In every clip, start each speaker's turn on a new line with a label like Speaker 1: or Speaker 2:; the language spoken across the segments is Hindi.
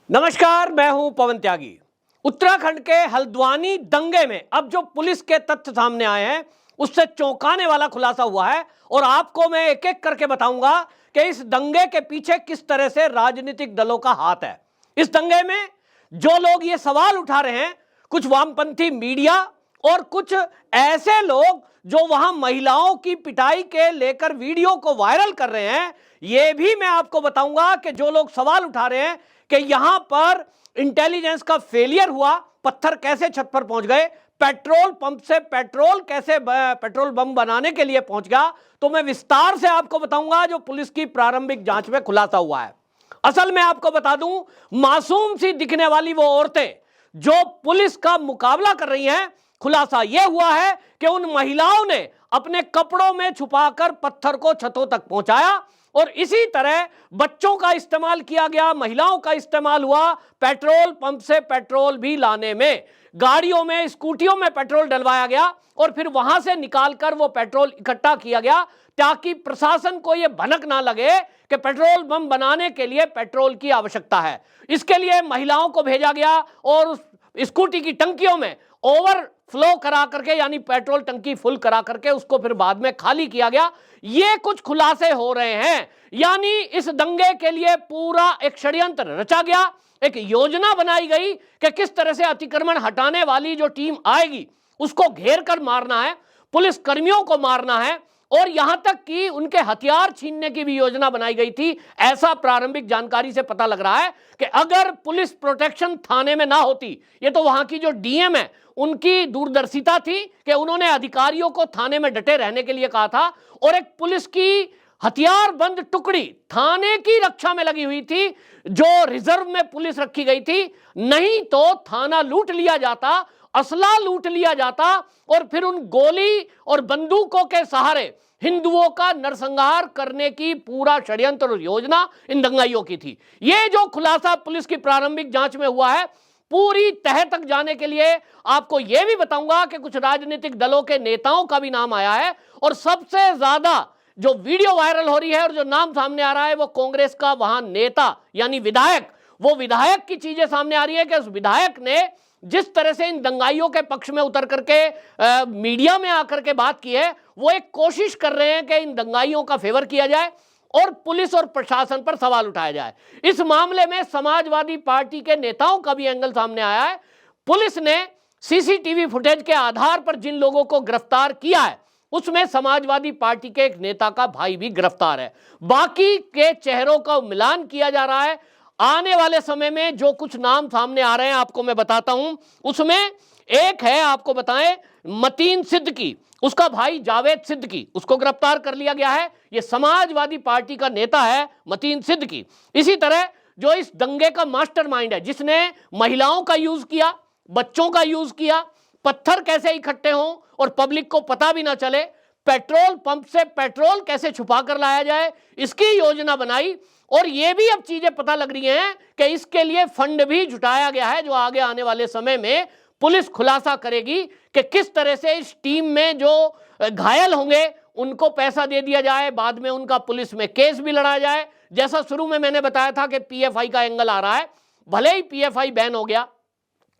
Speaker 1: नमस्कार, मैं हूं पवन त्यागी। उत्तराखंड के हल्द्वानी दंगे में अब जो पुलिस के तथ्य सामने आए हैं उससे चौंकाने वाला खुलासा हुआ है और आपको मैं एक एक करके बताऊंगा कि इस दंगे के पीछे किस तरह से राजनीतिक दलों का हाथ है। इस दंगे में जो लोग ये सवाल उठा रहे हैं, कुछ वामपंथी मीडिया और कुछ ऐसे लोग जो वहां महिलाओं की पिटाई के लेकर वीडियो को वायरल कर रहे हैं, ये भी मैं आपको बताऊंगा कि जो लोग सवाल उठा रहे हैं कि यहां पर इंटेलिजेंस का फेलियर हुआ, पत्थर कैसे छत पर पहुंच गए, पेट्रोल पंप से पेट्रोल कैसे पेट्रोल बम बनाने के लिए पहुंच गया, तो मैं विस्तार से आपको बताऊंगा जो पुलिस की प्रारंभिक जांच में खुलासा हुआ है। असल में आपको बता दूं, मासूम सी दिखने वाली वो औरतें जो पुलिस का मुकाबला कर रही हैं, खुलासा यह हुआ है कि उन महिलाओं ने अपने कपड़ों में छुपाकर पत्थर को छतों तक पहुंचाया और इसी तरह बच्चों का इस्तेमाल किया गया, महिलाओं का इस्तेमाल हुआ, पेट्रोल पंप से पेट्रोल भी लाने में, गाड़ियों में स्कूटियों में पेट्रोल डलवाया गया और फिर वहां से निकालकर वो पेट्रोल इकट्ठा किया गया ताकि प्रशासन को यह भनक ना लगे कि पेट्रोल बम बनाने के लिए पेट्रोल की आवश्यकता है। इसके लिए महिलाओं को भेजा गया और उस स्कूटी की टंकियों में ओवरफ्लो करा करके, यानी पेट्रोल टंकी फुल करा करके उसको फिर बाद में खाली किया गया। ये कुछ खुलासे हो रहे हैं, यानी इस दंगे के लिए पूरा एक षड्यंत्र रचा गया, एक योजना बनाई गई कि किस तरह से अतिक्रमण हटाने वाली जो टीम आएगी उसको घेर कर मारना है, पुलिस कर्मियों को मारना है और यहां तक कि उनके हथियार छीनने की भी योजना बनाई गई थी। ऐसा प्रारंभिक जानकारी से पता लग रहा है कि अगर पुलिस प्रोटेक्शन थाने में ना होती, ये तो वहां की जो डीएम है उनकी दूरदर्शिता थी कि उन्होंने अधिकारियों को थाने में डटे रहने के लिए कहा था और एक पुलिस की हथियार बंद टुकड़ी थाने की रक्षा में लगी हुई थी जो रिजर्व में पुलिस रखी गई थी, नहीं तो थाना लूट लिया जाता, असला लूट लिया जाता और फिर उन गोली और बंदूकों के सहारे हिंदुओं का नरसंहार करने की पूरा षड्यंत्र और योजना इन दंगाइयों की थी। ये जो खुलासा पुलिस की प्रारंभिक जांच में हुआ है, पूरी तह तक जाने के लिए आपको यह भी बताऊंगा कि कुछ राजनीतिक दलों के नेताओं का भी नाम आया है और सबसे ज्यादा जो वीडियो वायरल हो रही है और जो नाम सामने आ रहा है वो कांग्रेस का वहां नेता यानी विधायक, वो विधायक की चीजें सामने आ रही है कि उस विधायक ने जिस तरह से इन दंगाइयों के पक्ष में उतर करके मीडिया में आकर के बात की है, वो एक कोशिश कर रहे हैं कि इन दंगाइयों का फेवर किया जाए और पुलिस और प्रशासन पर सवाल उठाया जाए। इस मामले में समाजवादी पार्टी के नेताओं का भी एंगल सामने आया है। पुलिस ने सीसीटीवी फुटेज के आधार पर जिन लोगों को गिरफ्तार किया है उसमें समाजवादी पार्टी के एक नेता का भाई भी गिरफ्तार है। बाकी के चेहरों का मिलान किया जा रहा है। आने वाले समय में जो कुछ नाम सामने आ रहे हैं आपको मैं बताता हूं, उसमें एक है, आपको बताएं, मतीन सिद्दीकी, उसका भाई जावेद सिद्दीकी, उसको गिरफ्तार कर लिया गया है। यह समाजवादी पार्टी का नेता है मतीन सिद्दीकी। इसी तरह जो इस दंगे का मास्टरमाइंड है, जिसने महिलाओं का यूज किया, बच्चों का यूज किया, पत्थर कैसे इकट्ठे हों और पब्लिक को पता भी ना चले, पेट्रोल पंप से पेट्रोल कैसे छुपा कर लाया जाए, इसकी योजना बनाई। और यह भी अब चीजें पता लग रही हैं कि इसके लिए फंड भी जुटाया गया है, जो आगे आने वाले समय में पुलिस खुलासा करेगी कि किस तरह से इस टीम में जो घायल होंगे उनको पैसा दे दिया जाए, बाद में उनका पुलिस में केस भी लड़ाया जाए। जैसा शुरू में मैंने बताया था कि पीएफआई का एंगल आ रहा है, भले ही पीएफआई बैन हो गया,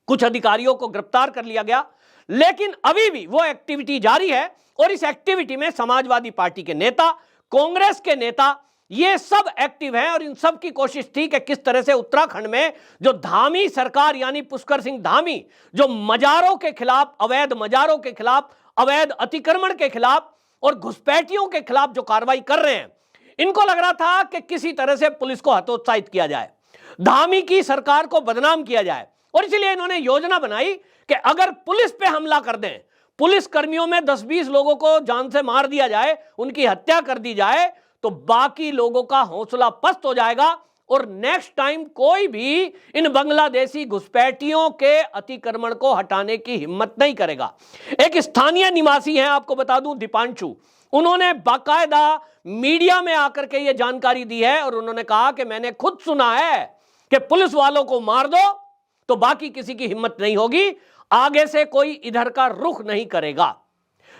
Speaker 1: कुछ अधिकारियों को गिरफ्तार कर लिया गया, लेकिन अभी भी वो एक्टिविटी जारी है और इस एक्टिविटी में समाजवादी पार्टी के नेता, कांग्रेस के नेता, ये सब एक्टिव हैं और इन सब की कोशिश थी कि किस तरह से उत्तराखंड में जो धामी सरकार यानी पुष्कर सिंह धामी जो मजारों के खिलाफ, अवैध मजारों के खिलाफ, अवैध अतिक्रमण के खिलाफ और घुसपैठियों के खिलाफ जो कार्रवाई कर रहे हैं, इनको लग रहा था कि किसी तरह से पुलिस को हतोत्साहित किया जाए, धामी की सरकार को बदनाम किया जाए और इसलिए इन्होंने योजना बनाई कि अगर पुलिस पे हमला कर दें, पुलिस कर्मियों में 10-20 लोगों को जान से मार दिया जाए, उनकी हत्या कर दी जाए, तो बाकी लोगों का हौसला पस्त हो जाएगा और नेक्स्ट टाइम कोई भी इन बांग्लादेशी घुसपैठियों के अतिक्रमण को हटाने की हिम्मत नहीं करेगा। एक स्थानीय निवासी हैं, आपको बता दूं, दीपांशु, उन्होंने बाकायदा मीडिया में आकर के ये जानकारी दी है और उन्होंने कहा कि मैंने खुद सुना है कि पुलिस वालों को मार दो तो बाकी किसी की हिम्मत नहीं होगी, आगे से कोई इधर का रुख नहीं करेगा।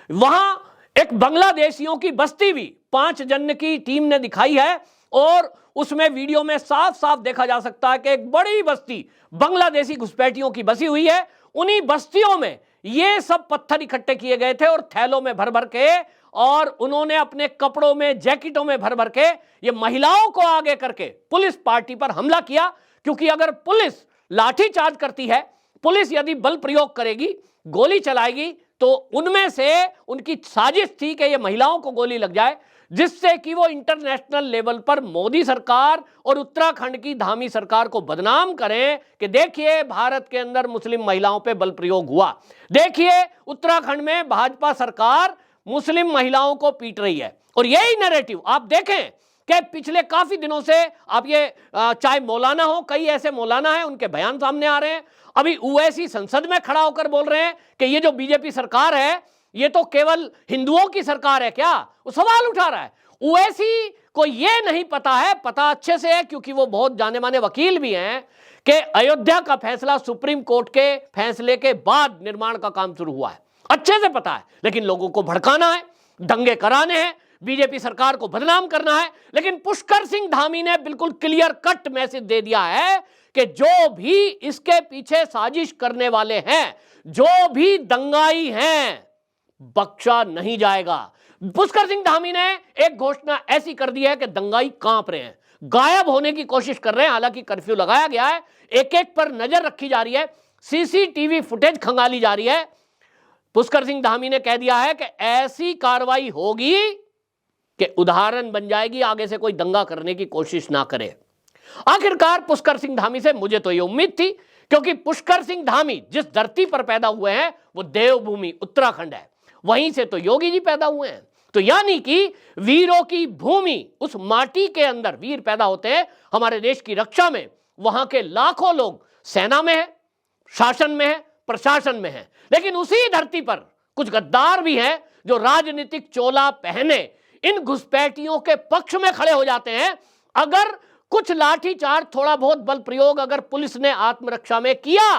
Speaker 1: वहां एक बांग्लादेशियों की बस्ती भी 5 जन की टीम ने दिखाई है और उसमें वीडियो में साफ साफ देखा जा सकता है कि एक बड़ी बस्ती बांग्लादेशी घुसपैठियों की बसी हुई है। उन्हीं बस्तियों में ये सब पत्थर इकट्ठे किए गए थे और थैलों में भर भर के, और उन्होंने अपने कपड़ों में, जैकेटों में भर भर के ये महिलाओं को आगे करके पुलिस पार्टी पर हमला किया। क्योंकि अगर पुलिस लाठीचार्ज करती है, पुलिस यदि बल प्रयोग करेगी, गोली चलाएगी, तो उनमें से उनकी साजिश थी कि ये महिलाओं को गोली लग जाए, जिससे कि वो इंटरनेशनल लेवल पर मोदी सरकार और उत्तराखंड की धामी सरकार को बदनाम करें कि देखिए भारत के अंदर मुस्लिम महिलाओं पे बल प्रयोग हुआ, देखिए उत्तराखंड में भाजपा सरकार मुस्लिम महिलाओं को पीट रही है। और यही नैरेटिव आप देखें कि पिछले काफी दिनों से, आप ये चाहे मौलाना हो, कई ऐसे मौलाना हैं, उनके बयान सामने आ रहे हैं। अभी ओवैसी संसद में खड़ा होकर बोल रहे हैं कि ये जो बीजेपी सरकार है ये तो केवल हिंदुओं की सरकार है क्या, वो सवाल उठा रहा है। ओवैसी को ये नहीं पता है, पता अच्छे से है क्योंकि वो बहुत जाने माने वकील भी हैं, कि अयोध्या का फैसला सुप्रीम कोर्ट के फैसले के बाद निर्माण का काम शुरू हुआ है, अच्छे से पता है। लेकिन लोगों को भड़काना है, दंगे कराने हैं, बीजेपी सरकार को बदनाम करना है। लेकिन पुष्कर सिंह धामी ने बिल्कुल क्लियर कट मैसेज दे दिया है कि जो भी इसके पीछे साजिश करने वाले हैं, जो भी दंगाई हैं, बख्शा नहीं जाएगा। पुष्कर सिंह धामी ने एक घोषणा ऐसी कर दी है कि दंगाई कांप रहे हैं, गायब होने की कोशिश कर रहे हैं। हालांकि कर्फ्यू लगाया गया है, एक एक पर नजर रखी जा रही है, सीसीटीवी फुटेज खंगाली जा रही है। पुष्कर सिंह धामी ने कह दिया है कि ऐसी कार्रवाई होगी कि उदाहरण बन जाएगी, आगे से कोई दंगा करने की कोशिश ना करे। आखिरकार पुष्कर सिंह धामी से मुझे तो ये उम्मीद थी, क्योंकि पुष्कर सिंह धामी जिस धरती पर पैदा हुए हैं वो देवभूमि उत्तराखंड है, वहीं से तो योगी जी पैदा हुए हैं। तो यानी कि वीरों की भूमि, उस माटी के अंदर वीर पैदा होते हैं हमारे देश की रक्षा में। वहां के लाखों लोग सेना में है, शासन में है, प्रशासन में है। लेकिन उसी धरती पर कुछ गद्दार भी हैं जो राजनीतिक चोला पहने इन घुसपैठियों के पक्ष में खड़े हो जाते हैं। अगर कुछ लाठीचार्ज, थोड़ा बहुत बल प्रयोग अगर पुलिस ने आत्मरक्षा में किया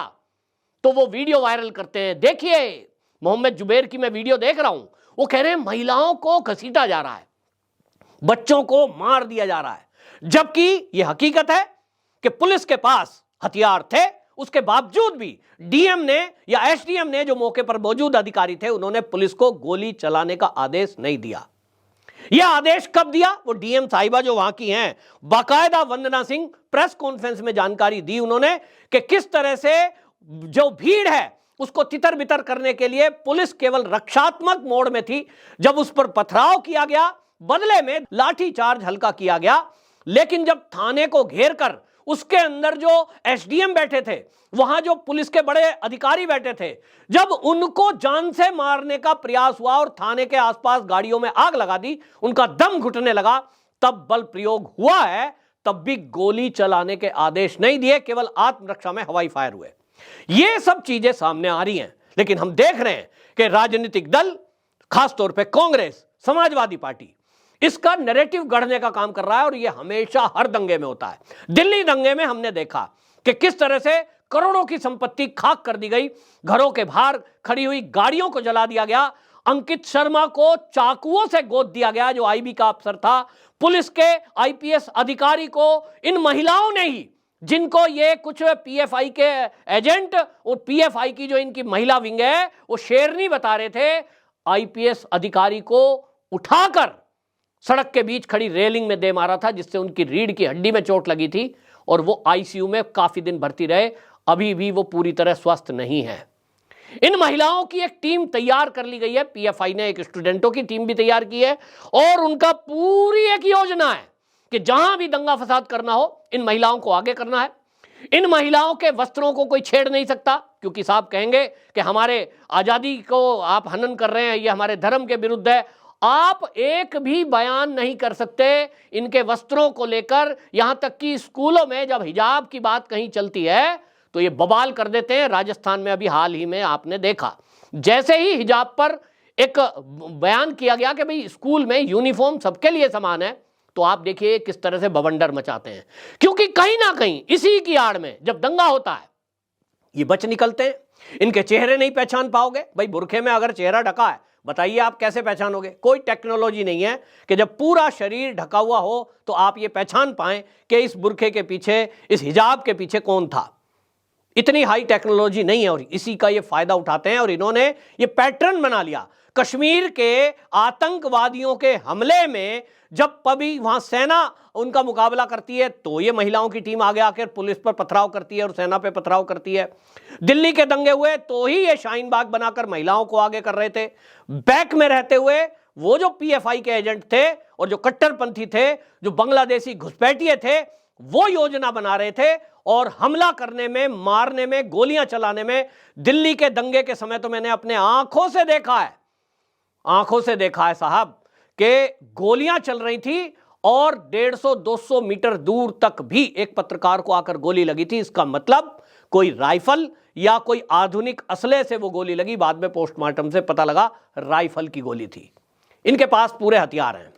Speaker 1: तो वो वीडियो वायरल करते हैं। देखिए मोहम्मद जुबैर की मैं वीडियो देख रहा हूं, वो कह रहे हैं महिलाओं को घसीटा जा रहा है, बच्चों को मार दिया जा रहा है, जबकि यह हकीकत है कि पुलिस के पास हथियार थे। उसके बावजूद भी डीएम ने या एसडीएम ने, जो मौके पर मौजूद अधिकारी थे, उन्होंने पुलिस को गोली चलाने का आदेश नहीं दिया। यह आदेश कब दिया? वो डीएम साहिबा जो वहां की हैं, बाकायदा वंदना सिंह प्रेस कॉन्फ्रेंस में जानकारी दी उन्होंने कि किस तरह से जो भीड़ है उसको तितर बितर करने के लिए पुलिस केवल रक्षात्मक मोड में थी। जब उस पर पथराव किया गया, बदले में लाठीचार्ज हल्का किया गया। लेकिन जब थाने को घेर कर उसके अंदर जो एसडीएम बैठे थे, वहां जो पुलिस के बड़े अधिकारी बैठे थे, जब उनको जान से मारने का प्रयास हुआ और थाने के आसपास गाड़ियों में आग लगा दी, उनका दम घुटने लगा, तब बल प्रयोग हुआ है। तब भी गोली चलाने के आदेश नहीं दिए, केवल आत्मरक्षा में हवाई फायर हुए। ये सब चीजें सामने आ रही हैं। लेकिन हम देख रहे हैं कि राजनीतिक दल, खासतौर पे कांग्रेस, समाजवादी पार्टी, इसका नैरेटिव गढ़ने का काम कर रहा है। और यह हमेशा हर दंगे में होता है। दिल्ली दंगे में हमने देखा कि किस तरह से करोड़ों की संपत्ति खाक कर दी गई, घरों के बाहर खड़ी हुई गाड़ियों को जला दिया गया, अंकित शर्मा को चाकुओं से गोद दिया गया जो आईबी का अफसर था, पुलिस के आईपीएस अधिकारी को इन महिलाओं ने ही, जिनको ये कुछ पीएफआई के एजेंट और पीएफआई की जो इनकी महिला विंग है वो शेरनी बता रहे थे, आईपीएस अधिकारी को उठाकर सड़क के बीच खड़ी रेलिंग में दे मारा था, जिससे उनकी रीढ़ की हड्डी में चोट लगी थी और वो आईसीयू में काफी दिन भर्ती रहे। अभी भी वो पूरी तरह स्वस्थ नहीं है। इन महिलाओं की एक टीम तैयार कर ली गई है, पीएफआई ने एक स्टूडेंटों की टीम भी तैयार की है और उनका पूरी एक योजना है कि जहां भी दंगा फसाद करना हो, इन महिलाओं को आगे करना है। इन महिलाओं के वस्त्रों को कोई छेड़ नहीं सकता, क्योंकि साहब कहेंगे कि हमारे आजादी को आप हनन कर रहे हैं, ये हमारे धर्म के विरुद्ध है। आप एक भी बयान नहीं कर सकते इनके वस्त्रों को लेकर। यहां तक कि स्कूलों में जब हिजाब की बात कहीं चलती है तो ये बवाल कर देते हैं। राजस्थान में अभी हाल ही में आपने देखा, जैसे ही हिजाब पर एक बयान किया गया कि भाई स्कूल में यूनिफॉर्म सबके लिए समान है, तो आप देखिए किस तरह से बवंडर मचाते हैं। क्योंकि कहीं ना कहीं इसी की आड़ में जब दंगा होता है ये बच निकलते हैं। इनके चेहरे नहीं पहचान पाओगे, भाई बुरखे में अगर चेहरा ढका है बताइए आप कैसे पहचानोगे? कोई टेक्नोलॉजी नहीं है कि जब पूरा शरीर ढका हुआ हो तो आप ये पहचान पाएं कि इस बुरखे के पीछे, इस हिजाब के पीछे कौन था। इतनी हाई टेक्नोलॉजी नहीं है और इसी का ये फायदा उठाते हैं और इन्होंने ये पैटर्न बना लिया। कश्मीर के आतंकवादियों के हमले में जब कभी वहां सेना उनका मुकाबला करती है तो ये महिलाओं की टीम आगे आकर पुलिस पर पथराव करती है और सेना पे पथराव करती है। दिल्ली के दंगे हुए तो ही ये शाहीन बाग बनाकर महिलाओं को आगे कर रहे थे। बैक में रहते हुए वो जो पीएफआई के एजेंट थे और जो कट्टरपंथी थे, जो बांग्लादेशी घुसपैठिए थे, वो योजना बना रहे थे और हमला करने में, मारने में, गोलियां चलाने में। दिल्ली के दंगे के समय तो मैंने अपने आंखों से देखा है, आंखों से देखा है साहब, कि गोलियां चल रही थी और 150-200 मीटर दूर तक भी एक पत्रकार को आकर गोली लगी थी। इसका मतलब कोई राइफल या कोई आधुनिक असले से वो गोली लगी। बाद में पोस्टमार्टम से पता लगा राइफल की गोली थी। इनके पास पूरे हथियार हैं,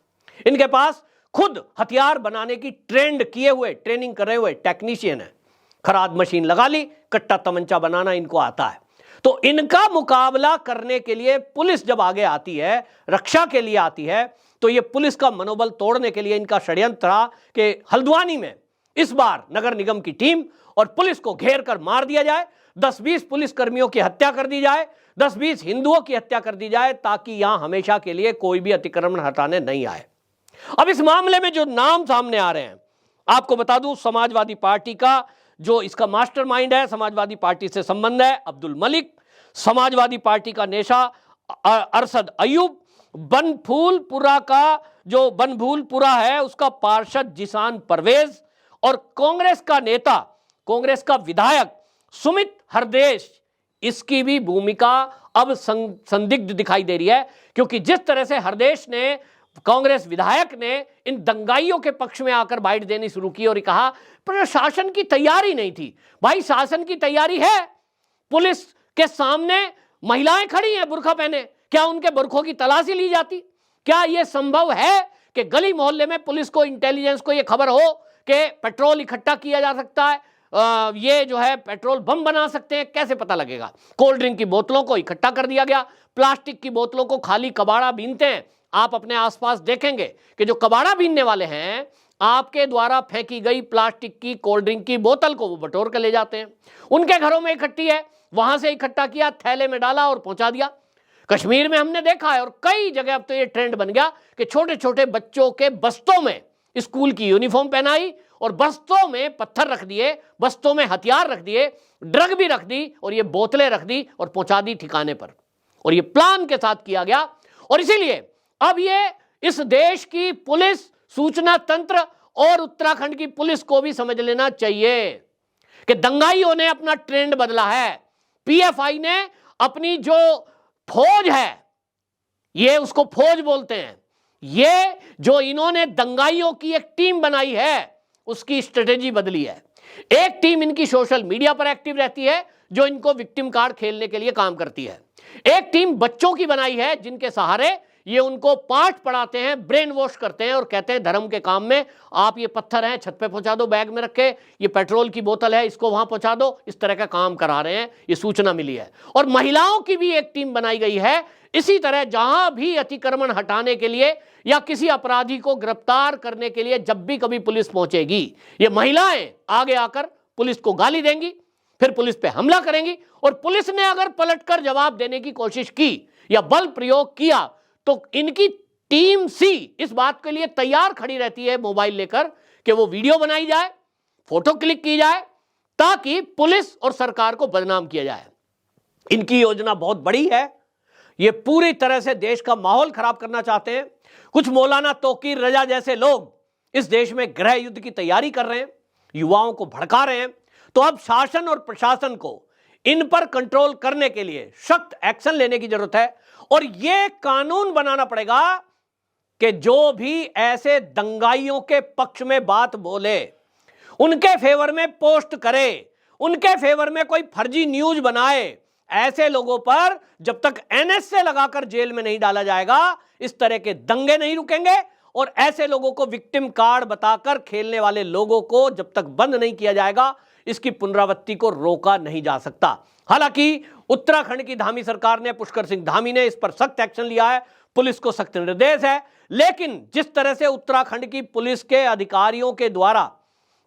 Speaker 1: इनके पास खुद हथियार बनाने की ट्रेनिंग कर रहे हुए टेक्नीशियन है। खराद मशीन लगा ली, कट्टा तमंचा बनाना इनको आता है। तो इनका मुकाबला करने के लिए पुलिस जब आगे आती है, रक्षा के लिए आती है, तो ये पुलिस का मनोबल तोड़ने के लिए इनका षड्यंत्र था कि हल्द्वानी में इस बार नगर निगम की टीम और पुलिस को घेर कर मार दिया जाए, 10-20 पुलिस कर्मियों की हत्या कर दी जाए, 10-20 हिंदुओं की हत्या कर दी जाए, ताकि यहां हमेशा के लिए कोई भी अतिक्रमण हटाने नहीं आए। अब इस मामले में जो नाम सामने आ रहे हैं, आपको बता दूं, समाजवादी पार्टी का जो इसका मास्टरमाइंड है, समाजवादी पार्टी से संबंध है, अब्दुल मलिक, समाजवादी पार्टी का नेशा अरशद अयूब, बनफूलपुरा का जो बनभूलपुरा है उसका पार्षद जिसान परवेज और कांग्रेस का नेता, कांग्रेस का विधायक सुमित हरदेश, इसकी भी भूमिका अब संदिग्ध दिखाई दे रही है। क्योंकि जिस तरह से हरदेश ने, कांग्रेस विधायक ने इन दंगाइयों के पक्ष में आकर बाइट देनी शुरू की और कहा प्रशासन की तैयारी नहीं थी। भाई शासन की तैयारी है, पुलिस के सामने महिलाएं खड़ी हैं बुर्खा पहने, क्या उनके बुर्खों की तलाशी ली जाती? क्या यह संभव है कि गली मोहल्ले में पुलिस को, इंटेलिजेंस को यह खबर हो कि पेट्रोल इकट्ठा किया जा सकता है, ये जो है पेट्रोल बम बना सकते हैं? कैसे पता लगेगा? कोल्ड ड्रिंक की बोतलों को इकट्ठा कर दिया गया, प्लास्टिक की बोतलों को खाली कबाड़ा बीनते हैं। आप अपने आसपास देखेंगे कि जो कबाड़ा बीनने वाले हैं, आपके द्वारा फेंकी गई प्लास्टिक की कोल्ड ड्रिंक की बोतल को वो बटोर कर ले जाते हैं। उनके घरों में इकट्ठी है, वहां से इकट्ठा किया, थैले में डाला और पहुंचा दिया। कश्मीर में हमने देखा है और कई जगह अब तो ये ट्रेंड बन गया कि छोटे छोटे बच्चों के बस्तों में स्कूल की यूनिफॉर्म पहनाई और बस्तों में पत्थर रख दिए, बस्तों में हथियार रख दिए, ड्रग भी रख दी और ये बोतलें रख दी और पहुंचा दी ठिकाने पर। और ये प्लान के साथ किया गया। और इसीलिए अब ये इस देश की पुलिस, सूचना तंत्र और उत्तराखंड की पुलिस को भी समझ लेना चाहिए कि दंगाइयों ने अपना ट्रेंड बदला है। पीएफआई ने अपनी जो फौज है, ये उसको फौज बोलते हैं, ये जो इन्होंने दंगाइयों की एक टीम बनाई है उसकी स्ट्रेटेजी बदली है। एक टीम इनकी सोशल मीडिया पर एक्टिव रहती है जो इनको विक्टिम कार्ड खेलने के लिए काम करती है। एक टीम बच्चों की बनाई है जिनके सहारे ये उनको पाठ पढ़ाते हैं, ब्रेन वॉश करते हैं और कहते हैं धर्म के काम में आप ये पत्थर हैं छत पे पहुंचा दो बैग में रखे, ये पेट्रोल की बोतल है इसको वहां पहुंचा दो, इस तरह का काम करा रहे हैं। ये सूचना मिली है। और महिलाओं की भी एक टीम बनाई गई है इसी तरह, जहां भी अतिक्रमण हटाने के लिए या किसी अपराधी को गिरफ्तार करने के लिए जब भी कभी पुलिस पहुंचेगी, ये महिलाएं आगे आकर पुलिस को गाली देंगी, फिर पुलिस पे हमला करेंगी और पुलिस ने अगर पलटकर जवाब देने की कोशिश की या बल प्रयोग किया तो इनकी टीम सी इस बात के लिए तैयार खड़ी रहती है मोबाइल लेकर कि वो वीडियो बनाई जाए, फोटो क्लिक की जाए ताकि पुलिस और सरकार को बदनाम किया जाए। इनकी योजना बहुत बड़ी है। ये पूरी तरह से देश का माहौल खराब करना चाहते हैं। कुछ मौलाना तौकीर रजा जैसे लोग इस देश में गृह युद्ध की तैयारी कर रहे हैं, युवाओं को भड़का रहे हैं। तो अब शासन और प्रशासन को इन पर कंट्रोल करने के लिए सख्त एक्शन लेने की जरूरत है और यह कानून बनाना पड़ेगा कि जो भी ऐसे दंगाइयों के पक्ष में बात बोले, उनके फेवर में पोस्ट करे, उनके फेवर में कोई फर्जी न्यूज बनाए, ऐसे लोगों पर जब तक एनएसए लगाकर जेल में नहीं डाला जाएगा, इस तरह के दंगे नहीं रुकेंगे। और ऐसे लोगों को विक्टिम कार्ड बताकर खेलने वाले लोगों को जब तक बंद नहीं किया जाएगा, इसकी पुनरावृत्ति को रोका नहीं जा सकता। हालांकि उत्तराखंड की धामी सरकार ने, पुष्कर सिंह धामी ने इस पर सख्त एक्शन लिया है, पुलिस को सख्त निर्देश है। लेकिन जिस तरह से उत्तराखंड की पुलिस के अधिकारियों के द्वारा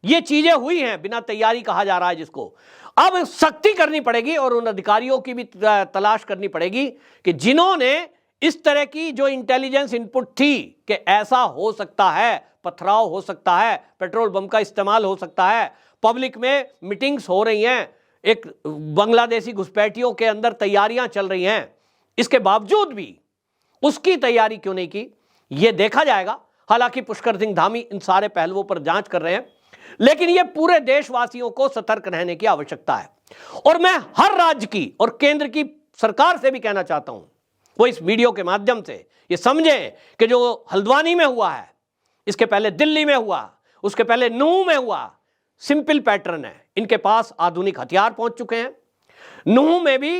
Speaker 1: ये चीजें हुई हैं, बिना तैयारी कहा जा रहा है जिसको, अब सख्ती करनी पड़ेगी और उन अधिकारियों की भी तलाश करनी पड़ेगी कि जिन्होंने इस तरह की जो इंटेलिजेंस इनपुट थी कि ऐसा हो सकता है, पथराव हो सकता है, पेट्रोल बम का इस्तेमाल हो सकता है, पब्लिक में मीटिंग्स हो रही हैं, एक बांग्लादेशी घुसपैठियों के अंदर तैयारियां चल रही हैं, इसके बावजूद भी उसकी तैयारी क्यों नहीं की, यह देखा जाएगा। हालांकि पुष्कर सिंह धामी इन सारे पहलुओं पर जांच कर रहे हैं, लेकिन यह पूरे देशवासियों को सतर्क रहने की आवश्यकता है। और मैं हर राज्य की और केंद्र की सरकार से भी कहना चाहता हूं, वो इस वीडियो के माध्यम से ये समझें कि जो हल्द्वानी में हुआ है, इसके पहले दिल्ली में हुआ, उसके पहले नूह में हुआ, सिंपल पैटर्न है। इनके पास आधुनिक हथियार पहुंच चुके हैं। नूह में भी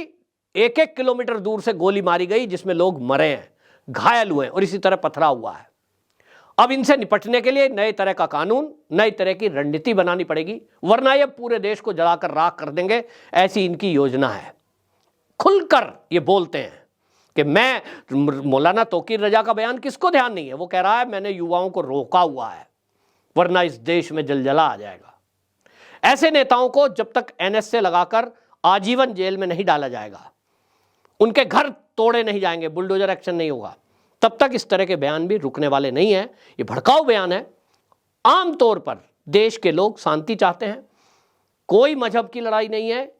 Speaker 1: 1-1 किलोमीटर दूर से गोली मारी गई, जिसमें लोग मरे हैं, घायल हुए हैं, और इसी तरह पथराव हुआ है। अब इनसे निपटने के लिए नए तरह का कानून, नई तरह की रणनीति बनानी पड़ेगी, वरना ये पूरे देश को जलाकर राख कर देंगे, ऐसी इनकी योजना है। खुलकर ये बोलते हैं कि मैं, मौलाना तौकीर रजा का बयान किसको ध्यान नहीं है, वो कह रहा है मैंने युवाओं को रोका हुआ है, वरना इस देश में जलजला आ जाएगा। ऐसे नेताओं को जब तक एनएस से लगाकर आजीवन जेल में नहीं डाला जाएगा, उनके घर तोड़े नहीं जाएंगे, बुलडोजर एक्शन नहीं होगा, तब तक इस तरह के बयान भी रुकने वाले नहीं हैं। ये भड़काऊ बयान है। आमतौर पर देश के लोग शांति चाहते हैं, कोई मजहब की लड़ाई नहीं है।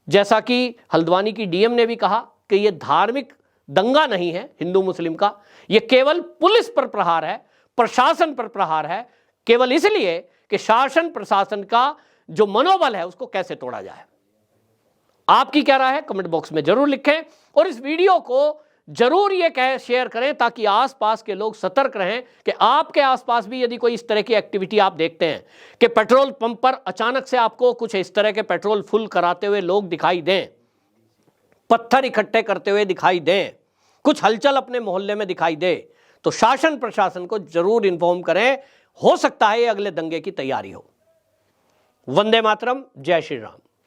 Speaker 1: जैसा कि हल्द्वानी की डीएम ने भी कहा कि ये धार्मिक दंगा नहीं है हिंदू मुस्लिम का, ये केवल पुलिस पर प्रहार है, प्रशासन पर प्रहार है, केवल इसलिए कि शासन प्रशासन का जो मनोबल है उसको कैसे तोड़ा जाए। आपकी क्या राय है, कमेंट बॉक्स में जरूर लिखें, और इस वीडियो को जरूर ये शेयर करें ताकि आसपास के लोग सतर्क रहें कि आपके आसपास भी यदि कोई इस तरह की एक्टिविटी आप देखते हैं कि पेट्रोल पंप पर अचानक से आपको कुछ इस तरह के पेट्रोल फुल कराते हुए लोग दिखाई दें, पत्थर इकट्ठे करते हुए दिखाई दें, कुछ हलचल अपने मोहल्ले में दिखाई दे, तो शासन प्रशासन को जरूर इन्फॉर्म करें। हो सकता है ये अगले दंगे की तैयारी हो। वंदे मातरम, जय श्री राम।